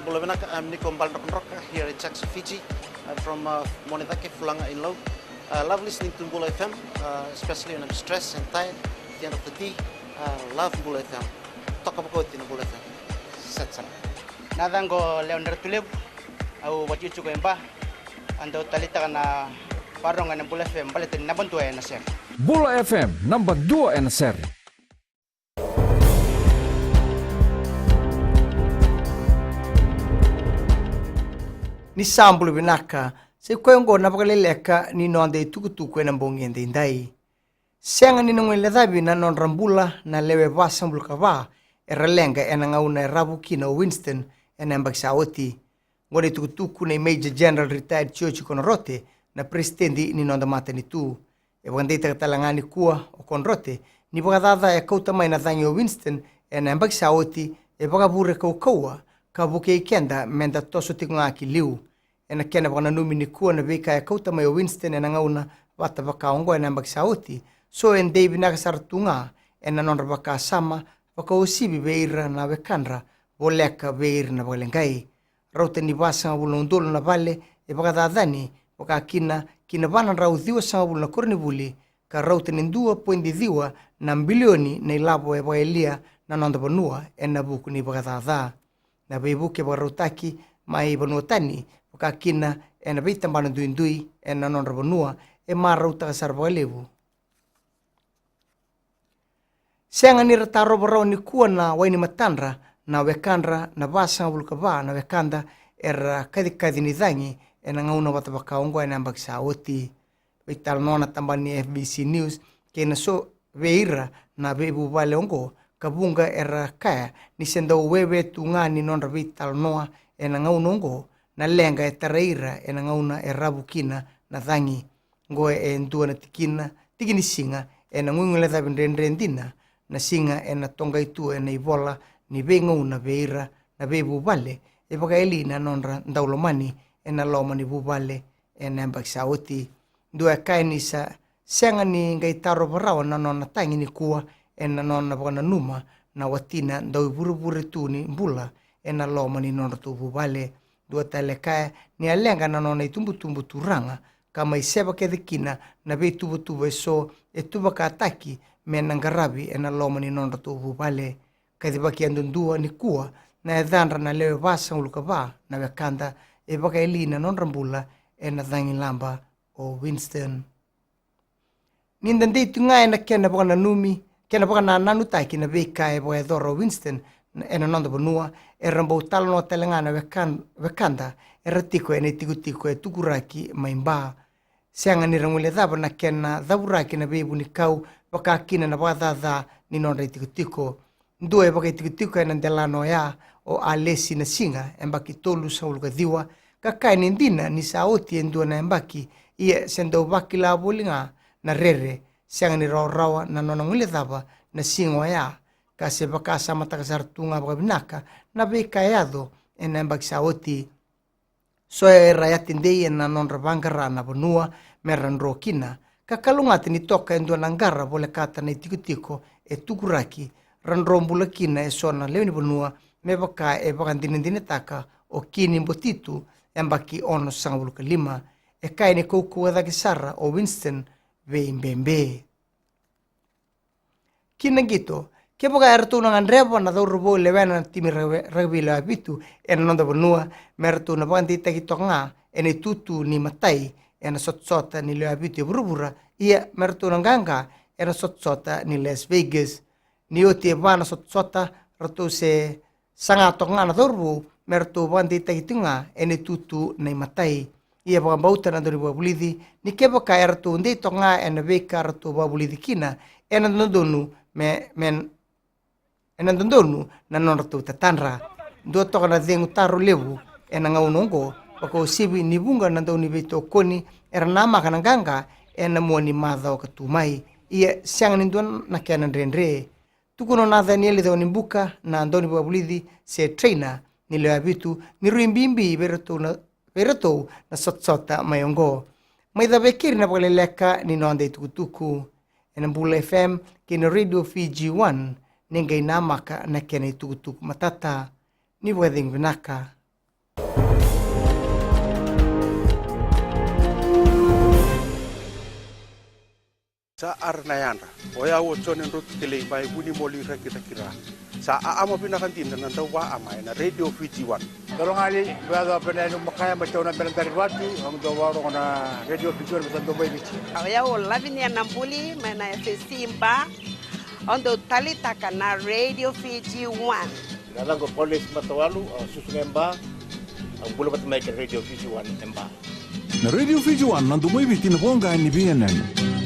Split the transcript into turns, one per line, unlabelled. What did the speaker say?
Bulavinaka, I'm Nico Mbalroka here in Jackson, Fiji. I'm from Monetake, Fulanga in Low. Love listening to Bula FM, especially when I'm stressed and tired at the end of the day. Love Bula FM. Talk about in Bula FM. Setsan.
Nadango Leonard Tulib, au what you took in Ba, and the Talita na Parong and Bula FM, Balatin Nabantua and a Ser.
Bula FM, number 2 and a Ser.
Ni sambulu binaka se kwengo na bakaleleka ni nonde tukutuku na mbongende ndai senga ni ngwele dabi na non rambula na lewe basambulu kava eralenga enanga una rabuki na Winston enamba saoti ngode tukutuku na Major General retired Church Konrote na presidenti ni nonda mata ni tu e bandeta talangani kuwa okonrote ni bagadada e kauta mai na danyo Winston enamba saoti e bagabure kaukawa kabuke kenda menda toso tikunga ki liu ena kena bana numi ni kuwa na beka ya kauta mai Winston ena ngauna wata baka ongo ena mbak sauti so en David nagasartunga ena non baka sama baka usibi beira na bekandra boleka beir na bolengai rauta ni basa bulondolo na vale e baka dadani baka kina bana raudhiwa sama bulna kornibuli ka rauta ni 2.2 na bilioni na ilabo e baelia na nonda banua ena buku ni baka dada na beibuke barutaki mai banuatani kakina ena bita bana duindui ena non rabonua e marauta sarbolevu senga ni rataro borau ni kuana waini matandra na wekandra na basa bulkaba na wekanda era kadi ni dangi ena ngauna wata bakaongo ena mbaksa oti vital nona tambani FBC News kena so veira na bebu vale ongo kabunga era kaya ni sendo wewe tungani non vital noa ena ngaunongo na lenga e taraira e na ngauna e rabukina na dhangi ngoe e ndua na tikini singa e na ngungule dhabin rendina na singa e na tonga itu e na ibola ni be ngauna beira na be bubale e baka eli na nonra ndaulomani e na loma ni bubale e na mbak saoti ndua kaini sa senga ni ngai taro barawa na nona tangi ni kuwa e na nona baka na numa na watina ndau buru tu ni mbula e na loma ni nonra tu bubale dua teleka ni alenga na nona itumbu turanga kama iseba kedikina na be tubu so e tuba ka ataki menangarabi ena loma ni nonda tubu bale kadibaki andundua ni kuwa na edhanra na lewe basa ulukaba na bekanda e baka elina nonrambula ena dhangi lamba o Winston nindandi tunga ena kena baka na numi kena baka na nanutaki na beka e baka edhoro Winston ena nonda banua e rambo talo no telengana wekanda e ratiko ene tikutiko e tukuraki maimba sianga ni rangule dhaba na kena dhaburaki na bebu ni kau baka kina na baka dha ni nonda tikutiko ndue baka tikutiko ena ndelano ya o alesi na singa embaki tolu sa uluka dhiwa kakai ni ndina ni saoti endua na embaki ia sendo baki la bolinga na rere sianga ni rawa na nona ngule dhaba na singa ya kasi baka sama takasartunga baka binaka na beka yado ena mbak saoti so rayati ndei ena non rabangara na bonua meran rokina kakalungati ni toka endo nangara bole kata na tikutiko e tukuraki ranrombula kina e sona leuni bonua me baka e baka ndine taka o kini mbotitu embaki ono sangabuluka lima e kaini kouku wadha kisara o Winston veimbembe kina gito Kepoka ertu nangan rebo na tau rubo lewena timi rugby le abitu ena nonda bonua mertu na bandi tagi tonga ene tutu ni matai ena sotsota ni le abitu burubura ia mertu nanganga ena sotsota ni Las Vegas ni oti bana sotsota ratu se sanga tonga na turbu mertu bandi tagi tonga ene tutu ni matai ia bauta na dori babulidi ni kepoka ertu ndi tonga ena beka ratu babulidi kina ena nondonu men ena ndondonu na nonratu tatanra do toka na dengu taru levu ena ngaunongo bako sibi ni bunga na ndoni beto koni era nama kananganga ena moni madha o katumai ia siang ni don na kena renre tukuno na Daniel do nimbuka na ndoni babulidi se trainer ni le abitu ni ruimbimbi bereto na sotsota mayongo mai da bekir na baleleka ni nonde tukutuku ena Bula FM kina Radio Fiji 1 ningai namaka na kena tukutuk matata ni weding vinaka
Sa arnayanda, oya wo chonen rut tele bai buni moli kita kira. Sa ama pinakantin na dawa amay na Radio Fiji 1.
Kalau ngali berada pada makaya macam nak berantari watu, ang dawa orang na Radio Fiji 1 betul Dubai Beach.
Oya wo lavini anambuli mena Simba. Ondo talita kana Radio Fiji 1.
Dalam ko polis matawalu susungemba ang bula bat make Radio Fiji 1 emba.
Na Radio Fiji 1 nandu mai bitin bonga ni BNN.